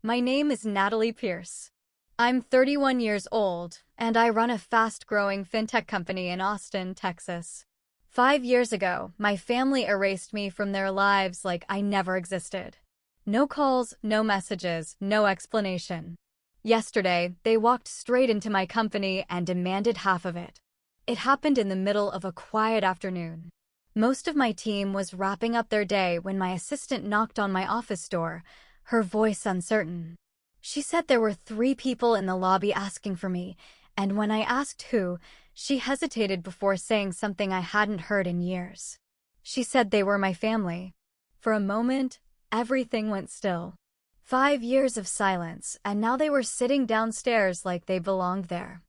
My name is Natalie Pierce. I'm 31 years old, and I run a fast-growing fintech company in Austin, Texas. 5 years ago, my family erased me from their lives like I never existed. No calls, no messages, no explanation. Yesterday, they walked straight into my company and demanded half of it. It happened in the middle of a quiet afternoon. Most of my team was wrapping up their day when my assistant knocked on my office door, her voice uncertain. She said there were 3 people in the lobby asking for me, and when I asked who, she hesitated before saying something I hadn't heard in years. She said they were my family. For a moment, everything went still. 5 years of silence, and now they were sitting downstairs like they belonged there.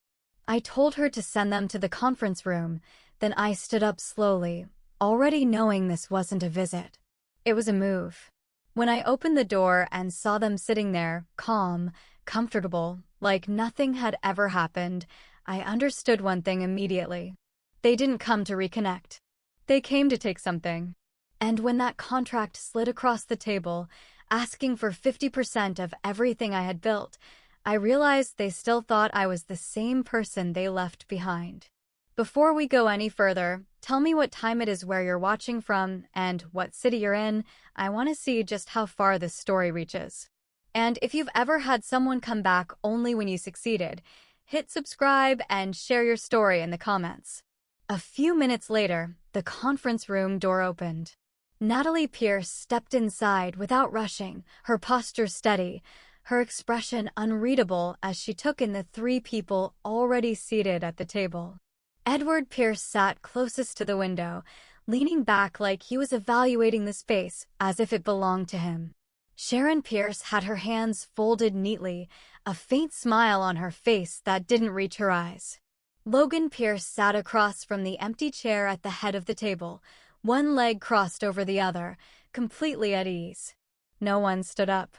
I told her to send them to the conference room, then I stood up slowly, already knowing this wasn't a visit. It was a move. When I opened the door and saw them sitting there, calm, comfortable, like nothing had ever happened, I understood one thing immediately. They didn't come to reconnect. They came to take something. And when that contract slid across the table, asking for 50% of everything I had built, I realized they still thought I was the same person they left behind. Before we go any further, tell me what time it is where you're watching from and what city you're in. I want to see just how far this story reaches. And if you've ever had someone come back only when you succeeded, hit subscribe and share your story in the comments. A few minutes later, the conference room door opened. Natalie Pierce stepped inside without rushing, her posture steady, her expression unreadable as she took in the 3 people already seated at the table. Edward Pierce sat closest to the window, leaning back like he was evaluating the space as if it belonged to him. Sharon Pierce had her hands folded neatly, a faint smile on her face that didn't reach her eyes. Logan Pierce sat across from the empty chair at the head of the table, one leg crossed over the other, completely at ease. No one stood up.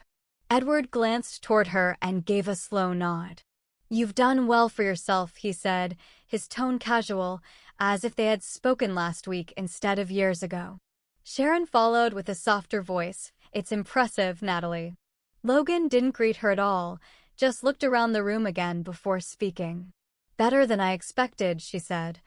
Edward glanced toward her and gave a slow nod. "You've done well for yourself," he said, his tone casual, as if they had spoken last week instead of years ago. Sharon followed with a softer voice. "It's impressive, Natalie." Logan didn't greet her at all, just looked around the room again before speaking. "Better than I expected," she said.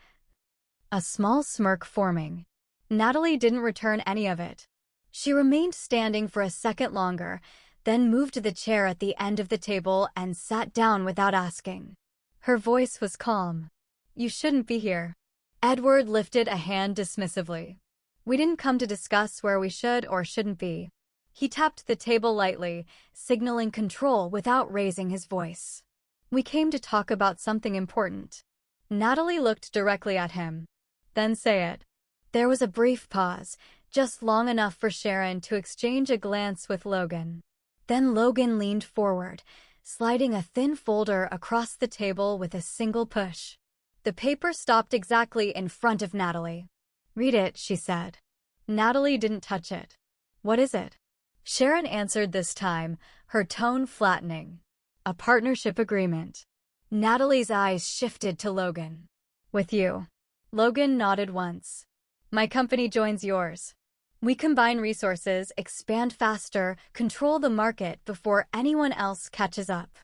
A small smirk forming. Natalie didn't return any of it. She remained standing for a second longer, then moved to the chair at the end of the table and sat down without asking. Her voice was calm. "You shouldn't be here." Edward lifted a hand dismissively. "We didn't come to discuss where we should or shouldn't be." He tapped the table lightly, signaling control without raising his voice. "We came to talk about something important." Natalie looked directly at him. "Then say it." There was a brief pause, just long enough for Sharon to exchange a glance with Logan. Then Logan leaned forward, sliding a thin folder across the table with a single push. The paper stopped exactly in front of Natalie. "Read it," she said. Natalie didn't touch it. "What is it?" Sharon answered this time, her tone flattening. "A partnership agreement." Natalie's eyes shifted to Logan. "With you." Logan nodded once. "My company joins yours. We combine resources, expand faster, control the market before anyone else catches up."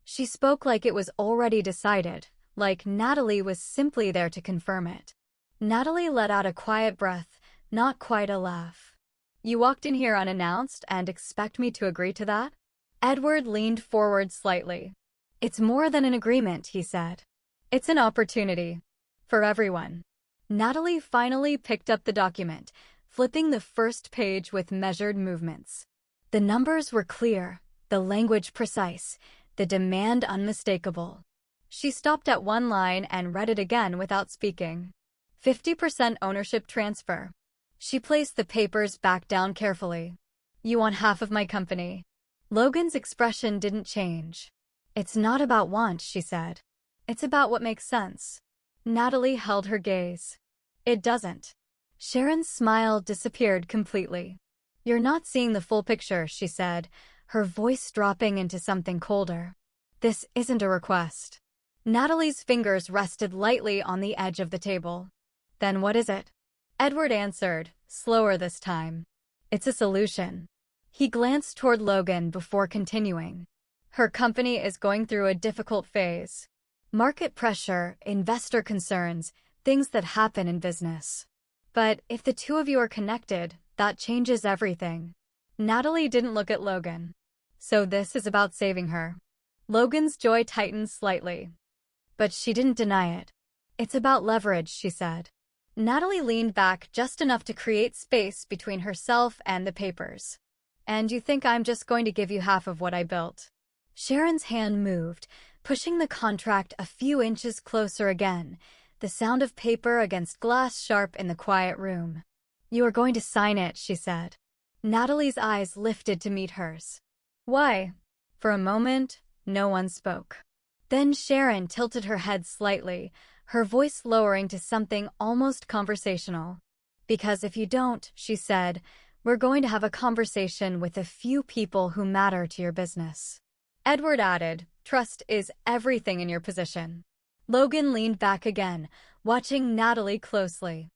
She spoke like it was already decided, like Natalie was simply there to confirm it. Natalie let out a quiet breath, not quite a laugh. "You walked in here unannounced and expect me to agree to that?" Edward leaned forward slightly. "It's more than an agreement," he said. "It's an opportunity. For everyone." Natalie finally picked up the document, flipping the first page with measured movements. The numbers were clear, the language precise, the demand unmistakable. She stopped at one line and read it again without speaking. 50% ownership transfer. She placed the papers back down carefully. "You want half of my company." Logan's expression didn't change. "It's not about want," she said. "It's about what makes sense." Natalie held her gaze. "It doesn't." Sharon's smile disappeared completely. "You're not seeing the full picture," she said, her voice dropping into something colder. "This isn't a request." Natalie's fingers rested lightly on the edge of the table. "Then what is it?" Edward answered, slower this time. "It's a solution." He glanced toward Logan before continuing. Her company is going through a difficult phase. Market pressure, investor concerns, things that happen in business. But if the two of you are connected, that changes everything. Natalie didn't look at Logan. So this is about saving her. Logan's jaw tightened slightly. But she didn't deny it. It's about leverage, she said. Natalie leaned back just enough to create space between herself and the papers. And you think I'm just going to give you half of what I built? Sharon's hand moved, pushing the contract a few inches closer again, the sound of paper against glass sharp in the quiet room. You are going to sign it, she said. Natalie's eyes lifted to meet hers. Why? For a moment, no one spoke. Then Sharon tilted her head slightly, her voice lowering to something almost conversational. Because if you don't, she said, we're going to have a conversation with a few people who matter to your business. Edward added, trust is everything in your position. Logan leaned back again, watching Natalie closely.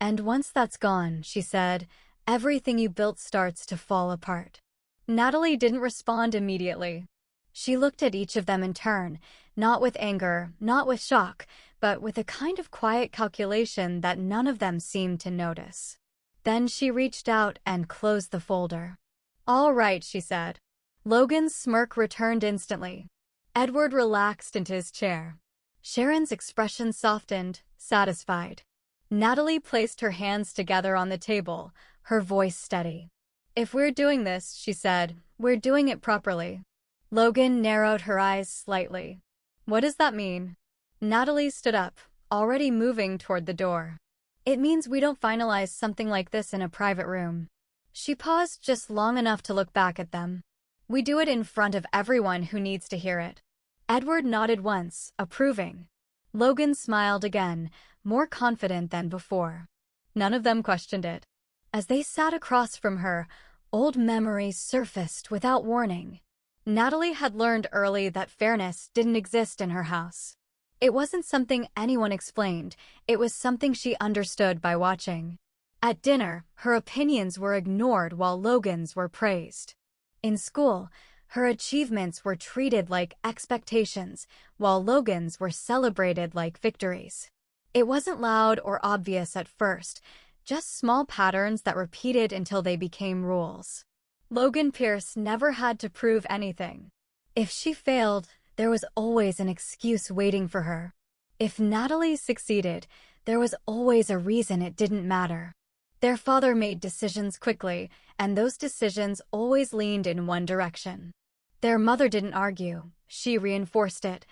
And once that's gone, she said, everything you built starts to fall apart. Natalie didn't respond immediately. She looked at each of them in turn, not with anger, not with shock, but with a kind of quiet calculation that none of them seemed to notice. Then she reached out and closed the folder. All right, she said. Logan's smirk returned instantly. Edward relaxed into his chair. Sharon's expression softened, satisfied. Natalie placed her hands together on the table, her voice steady. If we're doing this, she said, we're doing it properly. Logan narrowed her eyes slightly. What does that mean? Natalie stood up, already moving toward the door. It means we don't finalize something like this in a private room. She paused just long enough to look back at them. We do it in front of everyone who needs to hear it. Edward nodded once, approving. Logan smiled again, more confident than before. None of them questioned it. As they sat across from her, old memories surfaced without warning. Natalie had learned early that fairness didn't exist in her house. It wasn't something anyone explained, it was something she understood by watching. At dinner, her opinions were ignored while Logan's were praised. In school, her achievements were treated like expectations, while Logan's were celebrated like victories. It wasn't loud or obvious at first, just small patterns that repeated until they became rules. Logan Pierce never had to prove anything. If she failed, there was always an excuse waiting for her. If Natalie succeeded, there was always a reason it didn't matter. Their father made decisions quickly, and those decisions always leaned in one direction. Their mother didn't argue, she reinforced it,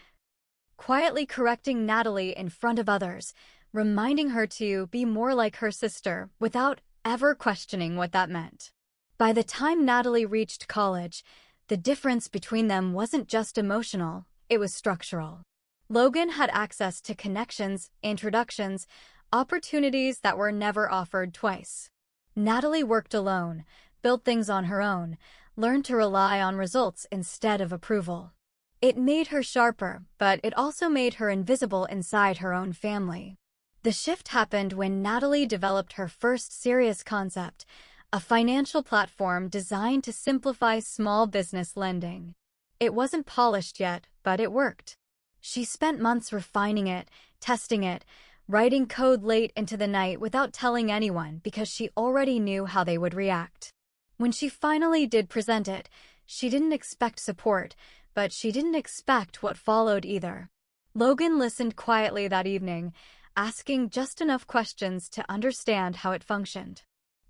quietly correcting Natalie in front of others, reminding her to be more like her sister without ever questioning what that meant. By the time Natalie reached college, the difference between them wasn't just emotional, it was structural. Logan had access to connections, introductions, opportunities that were never offered twice. Natalie worked alone, built things on her own, learned to rely on results instead of approval. It made her sharper, but it also made her invisible inside her own family. The shift happened when Natalie developed her first serious concept, a financial platform designed to simplify small business lending. It wasn't polished yet, but it worked. She spent months refining it, testing it, writing code late into the night without telling anyone because she already knew how they would react. When she finally did present it, she didn't expect support, but she didn't expect what followed either. Logan listened quietly that evening, asking just enough questions to understand how it functioned.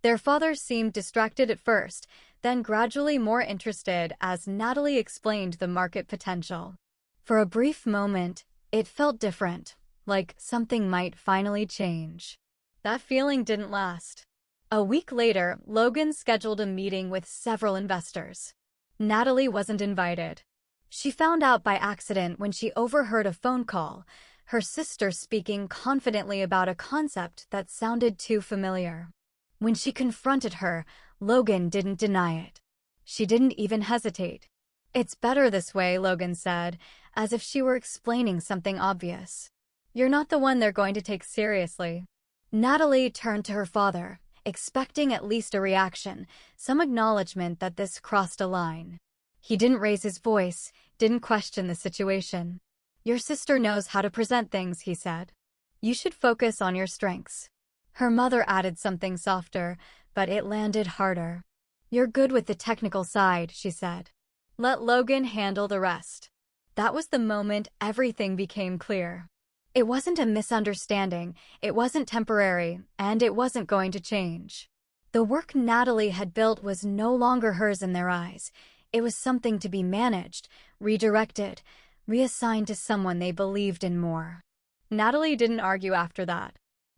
Their father seemed distracted at first, then gradually more interested as Natalie explained the market potential. For a brief moment, it felt different, like something might finally change. That feeling didn't last. A week later, Logan scheduled a meeting with several investors. Natalie wasn't invited. She found out by accident when she overheard a phone call, her sister speaking confidently about a concept that sounded too familiar. When she confronted her, Logan didn't deny it. She didn't even hesitate. It's better this way, Logan said, as if she were explaining something obvious. You're not the one they're going to take seriously. Natalie turned to her father, expecting at least a reaction, some acknowledgement that this crossed a line. He didn't raise his voice, didn't question the situation. "Your sister knows how to present things," he said. "You should focus on your strengths." Her mother added something softer, but it landed harder. "You're good with the technical side," she said. "Let Logan handle the rest." That was the moment everything became clear. It wasn't a misunderstanding, it wasn't temporary, and it wasn't going to change. The work Natalie had built was no longer hers in their eyes. It was something to be managed, redirected, reassigned to someone they believed in more. Natalie didn't argue after that.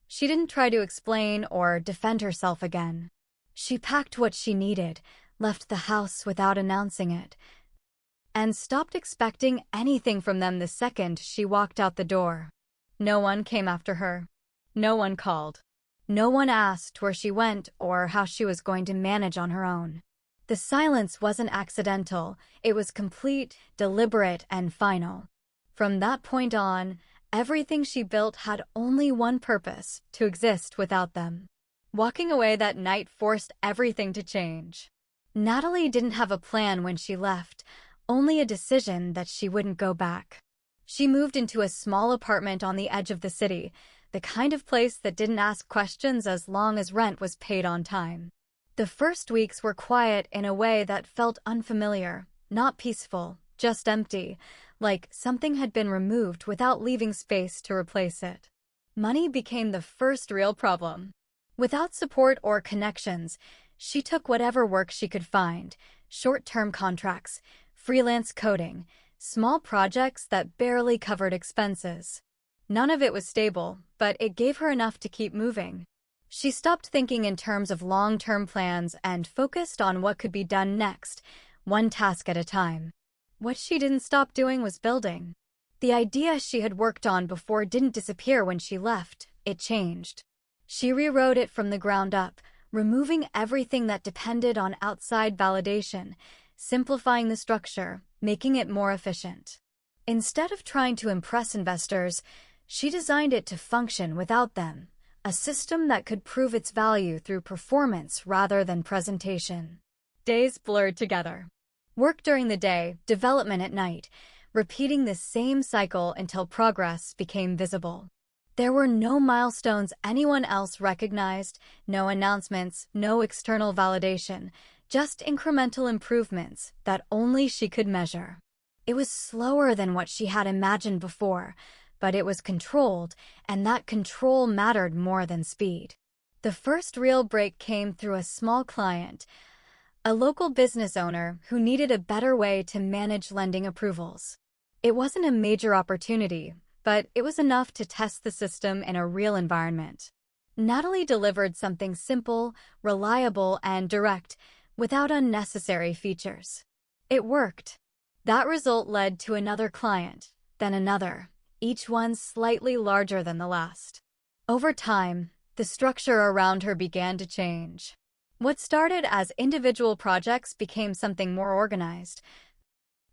She didn't try to explain or defend herself again. She packed what she needed, left the house without announcing it, and stopped expecting anything from them the second she walked out the door. No one came after her. No one called. No one asked where she went or how she was going to manage on her own. The silence wasn't accidental, it was complete, deliberate, and final. From that point on, everything she built had only one purpose: to exist without them. Walking away that night forced everything to change. Natalie didn't have a plan when she left, only a decision that she wouldn't go back. She moved into a small apartment on the edge of the city, the kind of place that didn't ask questions as long as rent was paid on time. The first weeks were quiet in a way that felt unfamiliar, not peaceful, just empty, like something had been removed without leaving space to replace it. Money became the first real problem. Without support or connections, she took whatever work she could find: short-term contracts, freelance coding, small projects that barely covered expenses. None of it was stable, but it gave her enough to keep moving. She stopped thinking in terms of long-term plans and focused on what could be done next, one task at a time. What she didn't stop doing was building. The idea she had worked on before didn't disappear when she left, it changed. She rewrote it from the ground up, removing everything that depended on outside validation, simplifying the structure, making it more efficient. Instead of trying to impress investors, she designed it to function without them, a system that could prove its value through performance rather than presentation. Days blurred together. Work during the day, development at night, repeating the same cycle until progress became visible. There were no milestones anyone else recognized, no announcements, no external validation, just incremental improvements that only she could measure. It was slower than what she had imagined before, but it was controlled, and that control mattered more than speed. The first real break came through a small client, a local business owner who needed a better way to manage lending approvals. It wasn't a major opportunity, but it was enough to test the system in a real environment. Natalie delivered something simple, reliable, and direct, without unnecessary features. It worked. That result led to another client, then another, each one slightly larger than the last. Over time, the structure around her began to change. What started as individual projects became something more organized,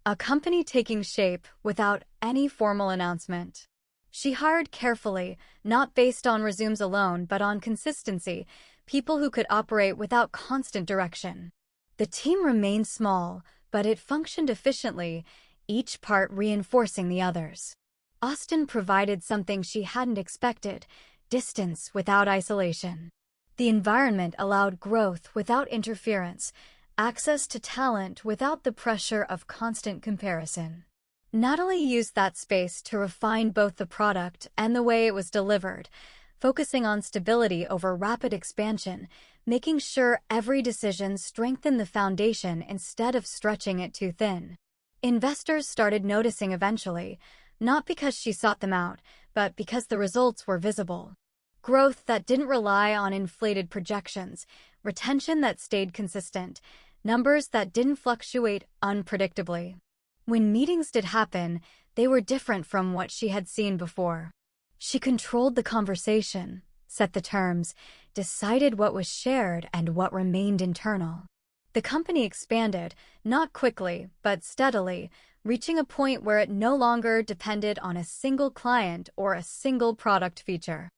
a company taking shape without any formal announcement. She hired carefully, not based on resumes alone, but on consistency, people who could operate without constant direction. The team remained small, but it functioned efficiently, each part reinforcing the others. Austin provided something she hadn't expected: distance without isolation. The environment allowed growth without interference, access to talent without the pressure of constant comparison. Natalie used that space to refine both the product and the way it was delivered, focusing on stability over rapid expansion, making sure every decision strengthened the foundation instead of stretching it too thin. Investors started noticing eventually, not because she sought them out, but because the results were visible. Growth that didn't rely on inflated projections, retention that stayed consistent, numbers that didn't fluctuate unpredictably. When meetings did happen, they were different from what she had seen before. She controlled the conversation, set the terms, decided what was shared and what remained internal. The company expanded, not quickly, but steadily, reaching a point where it no longer depended on a single client or a single product feature.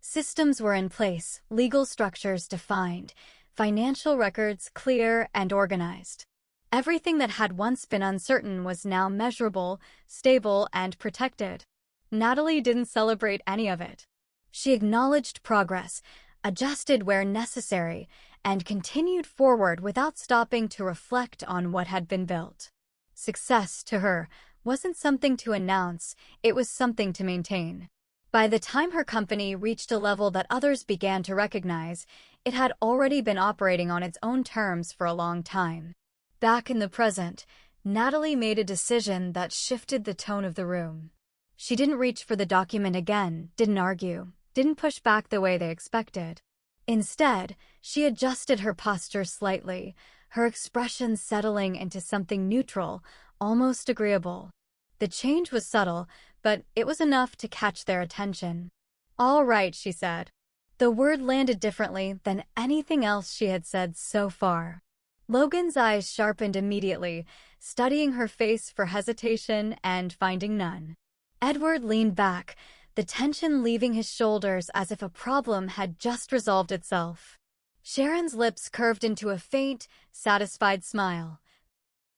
Systems were in place, legal structures defined, financial records clear and organized. Everything that had once been uncertain was now measurable, stable, and protected. Natalie didn't celebrate any of it. She acknowledged progress, adjusted where necessary, and continued forward without stopping to reflect on what had been built. Success, to her, wasn't something to announce, it was something to maintain. By the time her company reached a level that others began to recognize, it had already been operating on its own terms for a long time. Back in the present, Natalie made a decision that shifted the tone of the room. She didn't reach for the document again, didn't argue, didn't push back the way they expected. Instead, she adjusted her posture slightly, her expression settling into something neutral, almost agreeable. The change was subtle, but it was enough to catch their attention. "All right," she said. The word landed differently than anything else she had said so far. Logan's eyes sharpened immediately, studying her face for hesitation and finding none. Edward leaned back, the tension leaving his shoulders as if a problem had just resolved itself. Sharon's lips curved into a faint, satisfied smile,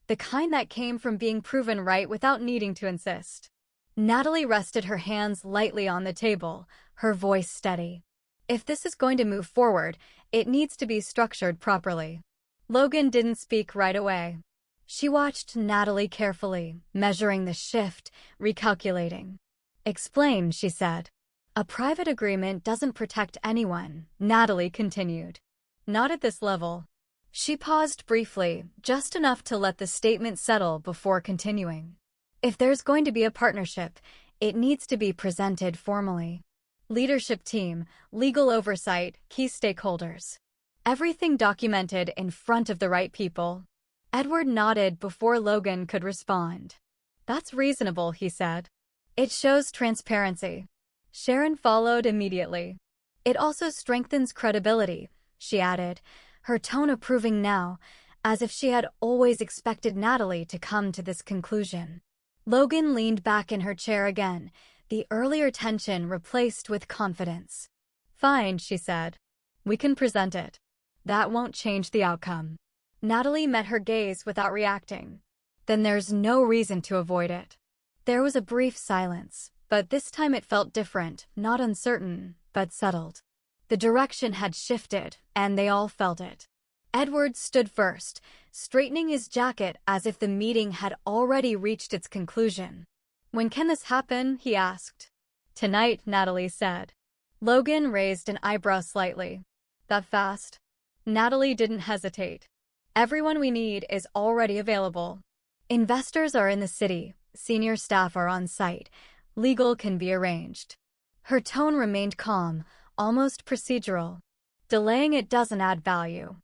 the kind that came from being proven right without needing to insist. Natalie rested her hands lightly on the table, her voice steady. "If this is going to move forward, it needs to be structured properly." Logan didn't speak right away. She watched Natalie carefully, measuring the shift, recalculating. "Explain," she said. "A private agreement doesn't protect anyone," Natalie continued. "Not at this level." She paused briefly, just enough to let the statement settle before continuing. "If there's going to be a partnership, it needs to be presented formally. Leadership team, legal oversight, key stakeholders. Everything documented in front of the right people." Edward nodded before Logan could respond. "That's reasonable," he said. "It shows transparency." Sharon followed immediately. "It also strengthens credibility," she added, her tone approving now, as if she had always expected Natalie to come to this conclusion. Logan leaned back in her chair again, the earlier tension replaced with confidence. "Fine," she said. "We can present it. That won't change the outcome." Natalie met her gaze without reacting. "Then there's no reason to avoid it." There was a brief silence, but this time it felt different, not uncertain, but settled. The direction had shifted, and they all felt it. Edward stood first, straightening his jacket as if the meeting had already reached its conclusion. "When can this happen?" he asked. "Tonight," Natalie said. Logan raised an eyebrow slightly. "That fast?" Natalie didn't hesitate. "Everyone we need is already available. Investors are in the city, senior staff are on site, legal can be arranged." Her tone remained calm, almost procedural. "Delaying it doesn't add value."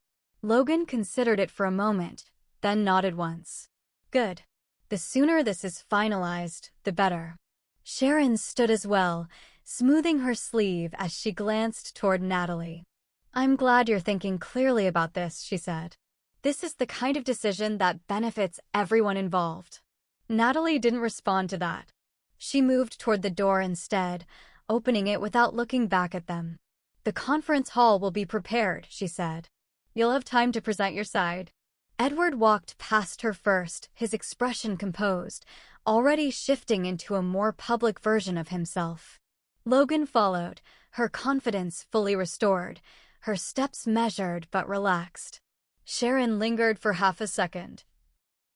Logan considered it for a moment, then nodded once. "Good. The sooner this is finalized, the better." Sharon stood as well, smoothing her sleeve as she glanced toward Natalie. "I'm glad you're thinking clearly about this," she said. "This is the kind of decision that benefits everyone involved." Natalie didn't respond to that. She moved toward the door instead, opening it without looking back at them. "The conference hall will be prepared," she said. "You'll have time to present your side." Edward walked past her first, his expression composed, already shifting into a more public version of himself. Logan followed, her confidence fully restored, her steps measured but relaxed. Sharon lingered for half a second,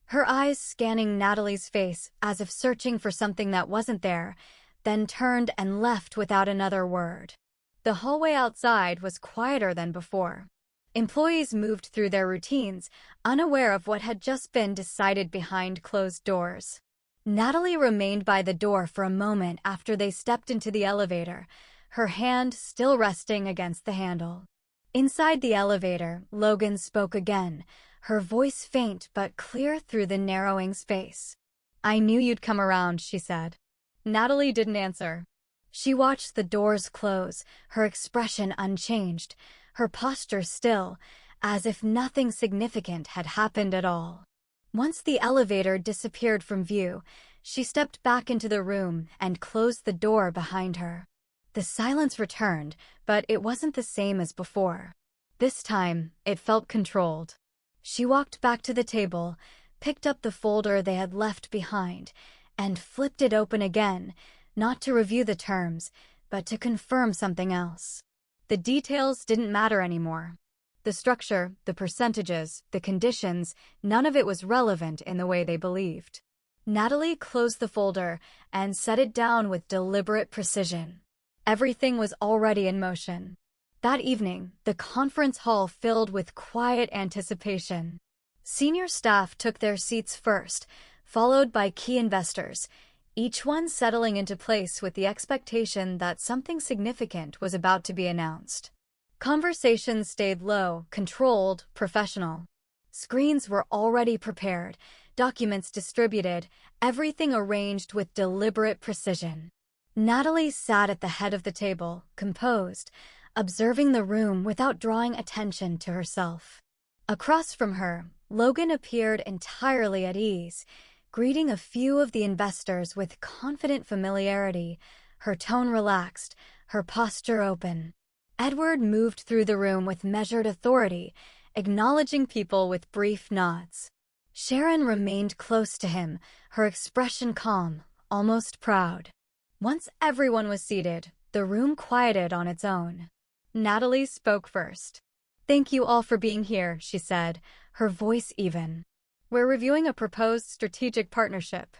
her eyes scanning Natalie's face as if searching for something that wasn't there, then turned and left without another word. The hallway outside was quieter than before. Employees moved through their routines, unaware of what had just been decided behind closed doors. Natalie remained by the door for a moment after they stepped into the elevator, her hand still resting against the handle. Inside the elevator, Logan spoke again, her voice faint but clear through the narrowing space. "I knew you'd come around," she said. Natalie didn't answer. She watched the doors close, her expression unchanged, her posture still, as if nothing significant had happened at all. Once the elevator disappeared from view, she stepped back into the room and closed the door behind her. The silence returned, but it wasn't the same as before. This time, it felt controlled. She walked back to the table, picked up the folder they had left behind, and flipped it open again, not to review the terms, but to confirm something else. The details didn't matter anymore. The structure, the percentages, the conditions, none of it was relevant in the way they believed. Natalie closed the folder and set it down with deliberate precision. Everything was already in motion. That evening, the conference hall filled with quiet anticipation. Senior staff took their seats first, followed by key investors, each one settling into place with the expectation that something significant was about to be announced. Conversations stayed low, controlled, professional. Screens were already prepared, documents distributed, everything arranged with deliberate precision. Natalie sat at the head of the table, composed, observing the room without drawing attention to herself. Across from her, Logan appeared entirely at ease, greeting a few of the investors with confident familiarity, her tone relaxed, her posture open. Edward moved through the room with measured authority, acknowledging people with brief nods. Sharon remained close to him, her expression calm, almost proud. Once everyone was seated, the room quieted on its own. Natalie spoke first. "Thank you all for being here," she said, her voice even. "We're reviewing a proposed strategic partnership."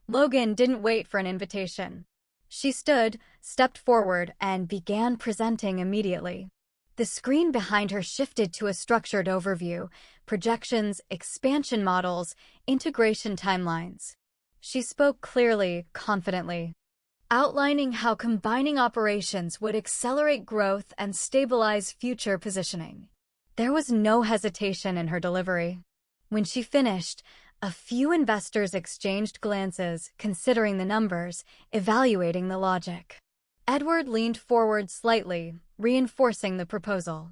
Logan didn't wait for an invitation. She stood, stepped forward, and began presenting immediately. The screen behind her shifted to a structured overview, projections, expansion models, integration timelines. She spoke clearly, confidently, outlining how combining operations would accelerate growth and stabilize future positioning. There was no hesitation in her delivery. When she finished, a few investors exchanged glances, considering the numbers, evaluating the logic. Edward leaned forward slightly, reinforcing the proposal.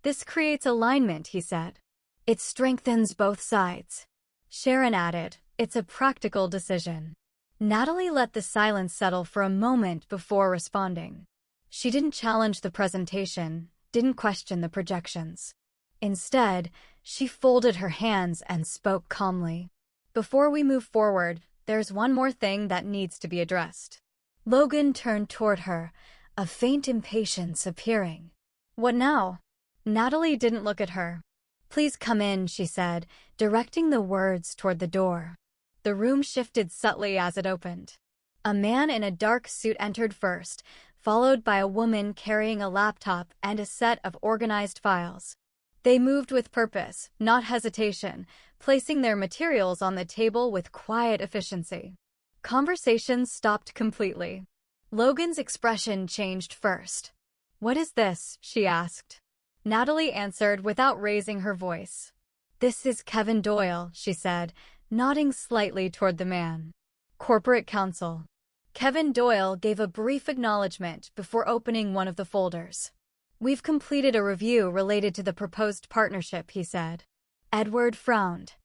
"This creates alignment," he said. "It strengthens both sides." Sharon added, "It's a practical decision." Natalie let the silence settle for a moment before responding. She didn't challenge the presentation, didn't question the projections. Instead, she folded her hands and spoke calmly. "Before we move forward, there's one more thing that needs to be addressed." Logan turned toward her, a faint impatience appearing. "What now?" Natalie didn't look at her. "Please come in," she said, directing the words toward the door. The room shifted subtly as it opened. A man in a dark suit entered first, followed by a woman carrying a laptop and a set of organized files. They moved with purpose, not hesitation, placing their materials on the table with quiet efficiency. Conversation stopped completely. Logan's expression changed first. "What is this?" she asked. Natalie answered without raising her voice. "This is Kevin Doyle," she said, nodding slightly toward the man. "Corporate counsel." Kevin Doyle gave a brief acknowledgement before opening one of the folders. "We've completed a review related to the proposed partnership," he said. Edward frowned.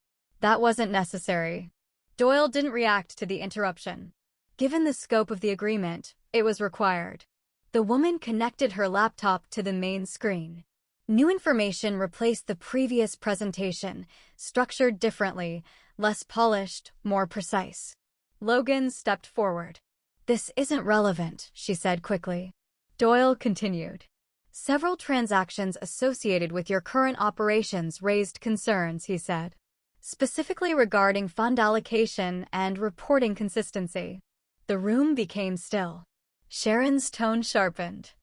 That wasn't necessary. Doyle didn't react to the interruption. Given the scope of the agreement, it was required. The woman connected her laptop to the main screen. New information replaced the previous presentation, structured differently, less polished, more precise. Logan stepped forward. "This isn't relevant," she said quickly. Doyle continued. "Several transactions associated with your current operations raised concerns," he said, "specifically regarding fund allocation and reporting consistency." The room became still. Sharon's tone sharpened.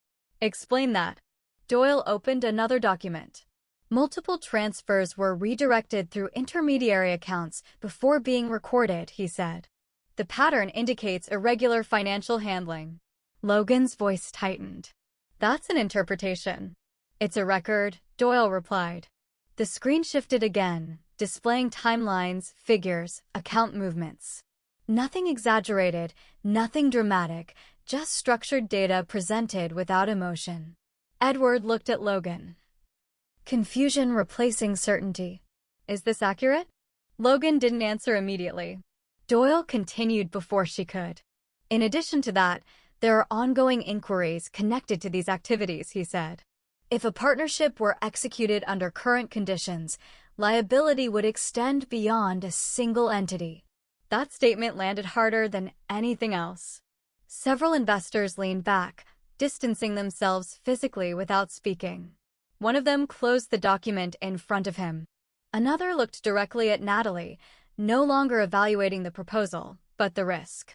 "Explain that." Doyle opened another document. Multiple transfers were redirected through intermediary accounts before being recorded, he said. The pattern indicates irregular financial handling. Logan's voice tightened. "That's an interpretation." "It's a record," Doyle replied. The screen shifted again, displaying timelines, figures, account movements. Nothing exaggerated, nothing dramatic, just structured data presented without emotion. Edward looked at Logan. "Confusion replacing certainty. Is this accurate?" Logan didn't answer immediately. Doyle continued before she could. "In addition to that, There are ongoing inquiries connected to these activities, he said. If a partnership were executed under current conditions, liability would extend beyond a single entity. That statement landed harder than anything else. Several investors leaned back, distancing themselves physically without speaking. One of them closed the document in front of him. Another looked directly at Natalie, no longer evaluating the proposal, but the risk.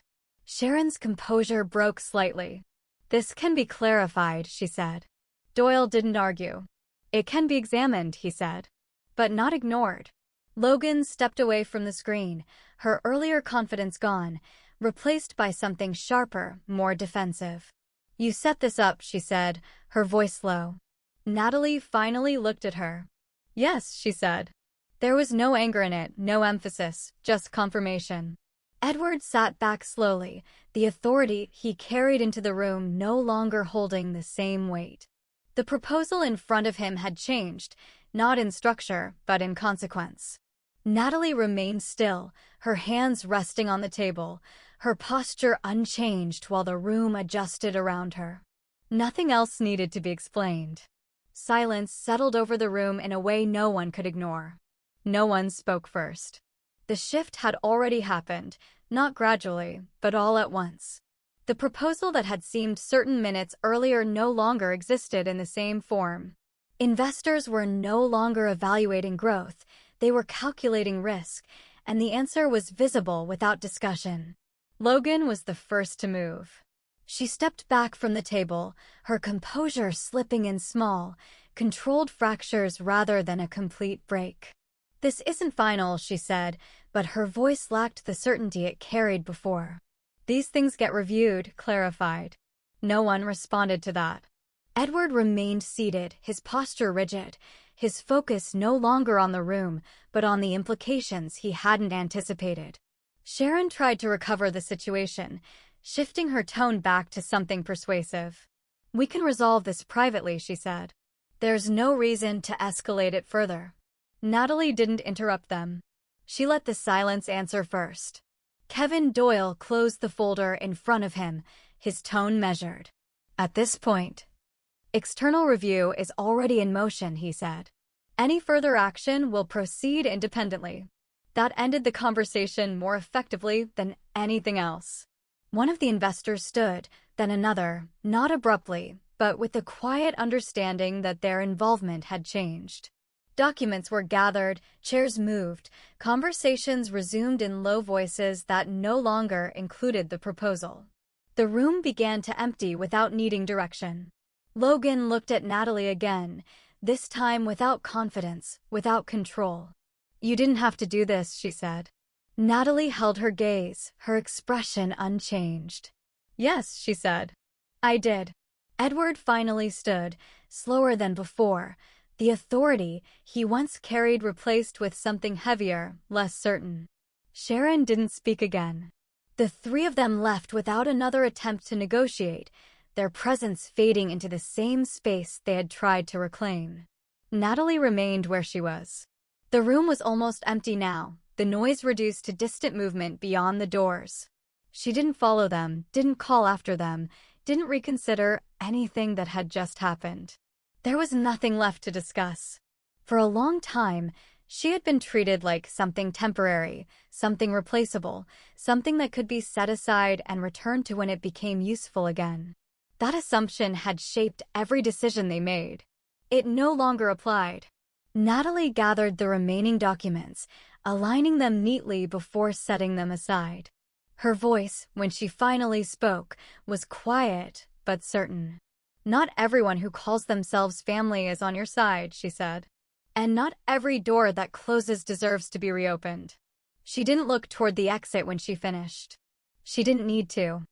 Sharon's composure broke slightly. "This can be clarified," she said. Doyle didn't argue. "It can be examined," he said, but not ignored. Logan stepped away from the screen, her earlier confidence gone, replaced by something sharper, more defensive. "You set this up," she said, her voice low. Natalie finally looked at her. "Yes," she said. There was no anger in it, no emphasis, just confirmation. Edward sat back slowly, the authority he carried into the room no longer holding the same weight. The proposal in front of him had changed, not in structure, but in consequence. Natalie remained still, her hands resting on the table, her posture unchanged while the room adjusted around her. Nothing else needed to be explained. Silence settled over the room in a way no one could ignore. No one spoke first. The shift had already happened, not gradually, but all at once. The proposal that had seemed certain minutes earlier no longer existed in the same form. Investors were no longer evaluating growth, they were calculating risk, and the answer was visible without discussion. Logan was the first to move. She stepped back from the table, her composure slipping in small, controlled fractures rather than a complete break. "This isn't final," she said, but her voice lacked the certainty it carried before. "These things get reviewed," clarified. No one responded to that. Edward remained seated, his posture rigid, his focus no longer on the room, but on the implications he hadn't anticipated. Sharon tried to recover the situation, shifting her tone back to something persuasive. "We can resolve this privately," she said. "There's no reason to escalate it further." Natalie didn't interrupt them. She let the silence answer first. Kevin Doyle closed the folder in front of him, his tone measured. "At this point, external review is already in motion," he said. "Any further action will proceed independently." That ended the conversation more effectively than anything else. One of the investors stood, then another, not abruptly, but with the quiet understanding that their involvement had changed. Documents were gathered, chairs moved, conversations resumed in low voices that no longer included the proposal. The room began to empty without needing direction. Logan looked at Natalie again, this time without confidence, without control. "You didn't have to do this," she said. Natalie held her gaze, her expression unchanged. "Yes," she said. "I did." Edward finally stood, slower than before, the authority he once carried replaced with something heavier, less certain. Sharon didn't speak again. The three of them left without another attempt to negotiate, their presence fading into the same space they had tried to reclaim. Natalie remained where she was. The room was almost empty now, the noise reduced to distant movement beyond the doors. She didn't follow them, didn't call after them, didn't reconsider anything that had just happened. There was nothing left to discuss. For a long time, she had been treated like something temporary, something replaceable, something that could be set aside and returned to when it became useful again. That assumption had shaped every decision they made. It no longer applied. Natalie gathered the remaining documents, aligning them neatly before setting them aside. Her voice, when she finally spoke, was quiet but certain. "Not everyone who calls themselves family is on your side," she said. "And not every door that closes deserves to be reopened." She didn't look toward the exit when she finished. She didn't need to.